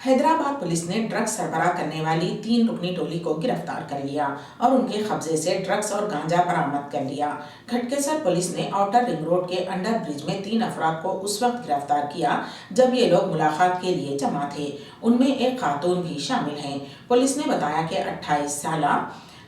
Hyderabad police نے drugs سربراہ کرنے والی 3 رکنی ٹولی کو گرفتار کر لیا اور ان کے قبضے سے ڈرگس اور گانجا برآمد کر لیا۔ گھٹکیسر پولیس نے آؤٹر رنگ روڈ کے انڈر برج میں 3 افراد کو اس وقت گرفتار کیا جب یہ لوگ ملاقات کے لیے جمع تھے۔ ان میں ایک خاتون بھی شامل ہیں۔ پولیس نے بتایا کہ 28 سالہ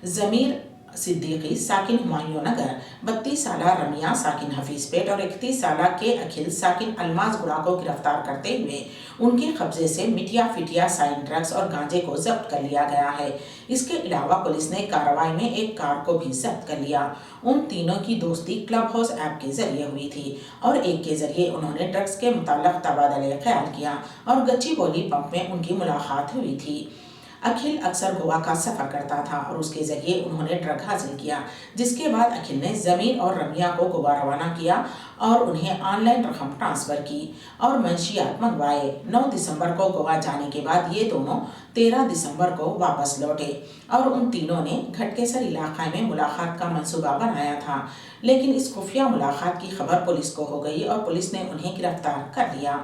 ضمیر صدیقی ساکن ہمایوں نگر، 32 سالہ رمیا ساکن حفیظ پیٹ اور 31 سالہ کے اکھل ساکن الماس گڑا کو گرفتار کرتے ہوئے ان کے قبضے سے مٹیا فٹیا سائن ڈرگس اور گانجے کو ضبط کر لیا گیا ہے۔ اس کے علاوہ پولیس نے کارروائی میں ایک کار کو بھی ضبط کر لیا۔ ان تینوں کی دوستی کلب ہاؤس ایپ کے ذریعے ہوئی تھی اور ایک کے ذریعے انہوں نے ڈرگس کے متعلق تبادلہ خیال کیا اور گچی بولی پمپ میں ان کی ملاقات ہوئی تھی۔ اکھل اکثر گوا کا سفر کرتا تھا اور اس کے ذریعے انہوں نے ڈرگ حاصل کیا، جس کے بعد اکھل نے ضمیر اور رمیا کو گوا روانہ کیا اور انہیں آن لائن رقم ٹرانسفر کی اور منشیات منگوائے۔ 9 دسمبر کو گوا جانے کے بعد یہ دونوں 13 دسمبر کو واپس لوٹے اور ان تینوں نے گھٹکیسر علاقے میں ملاقات کا منصوبہ بنایا تھا، لیکن اس خفیہ ملاقات کی خبر پولیس کو ہو گئی اور پولیس نے انہیں گرفتار کر لیا۔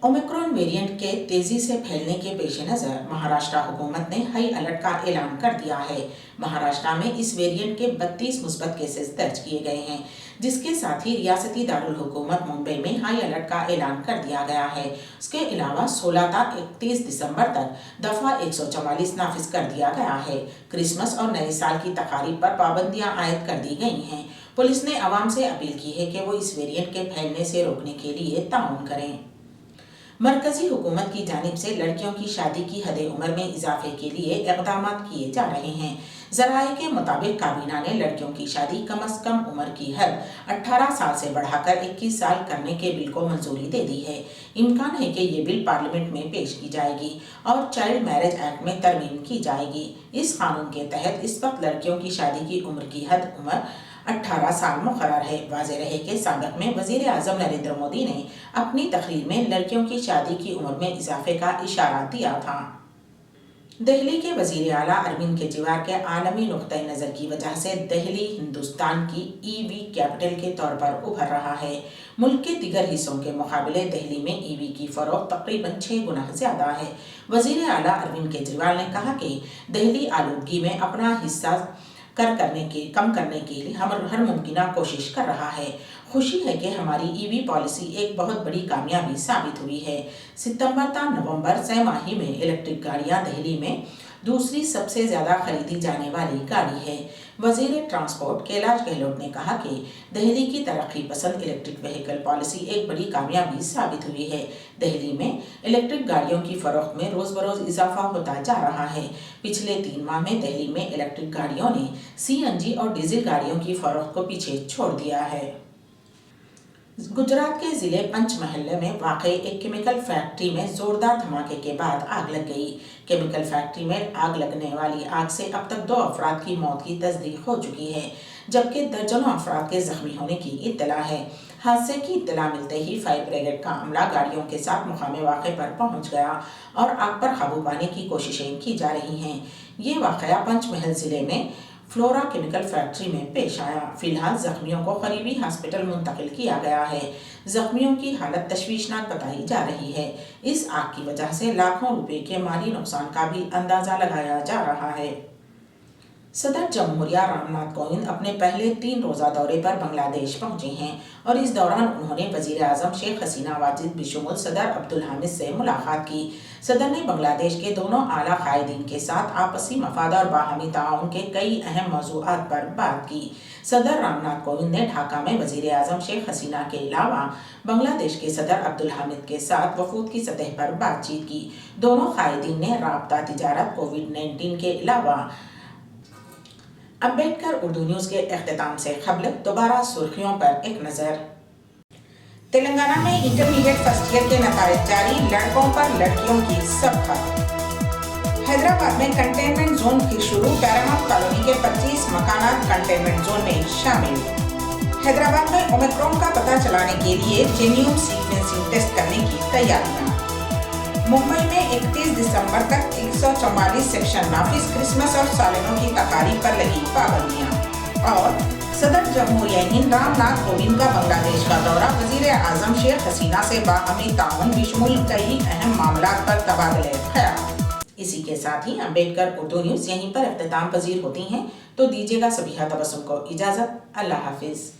اومیکرون ویرینٹ کے تیزی سے پھیلنے کے پیش نظر مہاراشٹر حکومت نے ہائی الرٹ کا اعلان کر دیا ہے۔ مہاراشٹر میں اس ویرینٹ کے 32 مثبت کیسز درج کیے گئے ہیں، جس کے ساتھ ہی ریاستی دارالحکومت ممبئی میں ہائی الرٹ کا اعلان کر دیا گیا ہے۔ اس کے علاوہ 16 تا 31 دسمبر تک دفعہ 144 نافذ کر دیا گیا ہے۔ کرسمس اور نئے سال کی تقاریب پر پابندیاں عائد کر دی گئی ہیں۔ پولیس نے عوام سے اپیل کی ہے کہ وہ اس ویرینٹ کے پھیلنے سے روکنے کے لیے تعاون کریں۔ مرکزی حکومت کی جانب سے لڑکیوں کی شادی کی حد عمر میں اضافے کے لیے اقدامات کیے جا رہے ہیں۔ ذرائع کے مطابق کابینہ نے لڑکیوں کی شادی کم از کم عمر کی حد 18 سال سے بڑھا کر 21 سال کرنے کے بل کو منظوری دے دی ہے۔ امکان ہے کہ یہ بل پارلیمنٹ میں پیش کی جائے گی اور چائلڈ میرج ایکٹ میں ترمیم کی جائے گی۔ اس قانون کے تحت اس وقت لڑکیوں کی شادی کی عمر کی حد عمر 18 سال مقرر ہے۔ واضح رہے کہ سابق میں وزیر اعظم نریندر مودی نے اپنی تقریر میں لڑکیوں کی شادی کی عمر میں اضافے کا اشارہ دیا تھا۔ دہلی کے وزیر اعلیٰ اروند کیجریوال کے عالمی نقطۂ نظر کی وجہ سے دہلی ہندوستان کی وی کیپٹل کے طور پر ابھر رہا ہے۔ ملک کے دیگر حصوں کے مقابلے دہلی میں وی کی فروخت تقریباً 6 گنا زیادہ ہے۔ وزیر اعلیٰ اروند کیجریوال نے کہا کہ دہلی آلودگی میں اپنا حصہ کم کرنے کے لیے ہر ممکنہ کوشش کر رہا ہے۔ خوشی ہے کہ ہماری وی پالیسی ایک بہت بڑی کامیابی ثابت ہوئی ہے۔ ستمبر تا نومبر سہ ماہی میں الیکٹرک گاڑیاں دہلی میں دوسری سب سے زیادہ خریدی جانے والی گاڑی ہے۔ وزیر ٹرانسپورٹ کیلاش گہلوٹ نے کہا کہ دہلی کی ترقی پسند الیکٹرک وہیکل پالیسی ایک بڑی کامیابی ثابت ہوئی ہے۔ دہلی میں الیکٹرک گاڑیوں کی فروخت میں روز بروز اضافہ ہوتا جا رہا ہے۔ پچھلے 3 ماہ میں دہلی میں الیکٹرک گاڑیوں نے CNG اور ڈیزل گاڑیوں کی فروخت کو پیچھے چھوڑ دیا ہے۔ گجرات کے ضلع پنچ محلے میں واقع ایک کیمیکل فیکٹری میں زوردار دھماکے کے بعد آگ لگ گئی۔ کیمیکل فیکٹری میں آگ لگنے والی آگ سے اب تک 2 افراد کی موت کی تصدیق ہو چکی ہے، جبکہ درجنوں افراد کے زخمی ہونے کی اطلاع ہے۔ حادثے کی اطلاع ملتے ہی فائر بریگیڈ کا عملہ گاڑیوں کے ساتھ مقام واقعے پر پہنچ گیا اور آگ پر قابو پانے کی کوششیں کی جا رہی ہیں۔ یہ واقعہ پنچ محل ضلع میں فلورا کیمیکل فیکٹری میں پیش آیا۔ فی الحال زخمیوں کو قریبی ہاسپٹل منتقل کیا گیا ہے۔ زخمیوں کی حالت تشویشناک بتائی جا رہی ہے۔ اس آگ کی وجہ سے لاکھوں روپے کے مالی نقصان کا بھی اندازہ لگایا جا رہا ہے۔ صدر جمہوریہ رام ناتھ کووند اپنے پہلے 3 روزہ دورے پر بنگلہ دیش پہنچے ہیں اور اس دوران انہوں نے وزیر اعظم شیخ حسینہ واجد بشمول صدر عبدالحمید سے ملاقات کی۔ صدر نے بنگلہ دیش کے دونوں اعلیٰ قائدین کے ساتھ آپسی مفاد اور باہمی تعاون کے کئی اہم موضوعات پر بات کی۔ صدر رام ناتھ کووند نے ڈھاکہ میں وزیر اعظم شیخ حسینہ کے علاوہ بنگلہ دیش کے صدر عبدالحمید کے ساتھ وفود کی سطح پر بات چیت کی۔ دونوں قائدین نے رابطہ، تجارت، کووڈ-19 کے علاوہ امبیڈکر اردو نیوز کے اختتام سے قبل دوبارہ سرخیوں پر ایک نظر۔ تلنگانہ میں انٹرمیڈیٹ فرسٹ ایئر کے نتائج جاری، لڑکوں پر لڑکیوں کی سبقت۔ حیدرآباد میں کنٹینمنٹ زون کی شروع، پیرامونٹ کالونی کے 25 مکانات کنٹینمنٹ زون میں شامل۔ حیدرآباد میں اومیکرون کا پتہ چلانے کے لیے جینیوم سیکوینسنگ ٹیسٹ کرنے کی تیاریاں۔ ممبئی میں 31 دسمبر تک 144 سیکشن نافذ، کرسمس اور سالنوں کی تقاریب پر لگی پابندیاں۔ اور صدر جمہوریہ ہند رام ناتھ کووند کا بنگلہ دیش کا دورہ، وزیر اعظم شیخ حسینہ سے باہمی تعاون بشمول کئی اہم معاملات پر تبادلہ خیال۔ اسی کے ساتھ ہی امبیڈکر اردو نیوز یہیں پر اختتام پذیر ہوتی ہیں، تو دیجیے گا سبیحہ تبسم کو اجازت۔ اللہ حافظ۔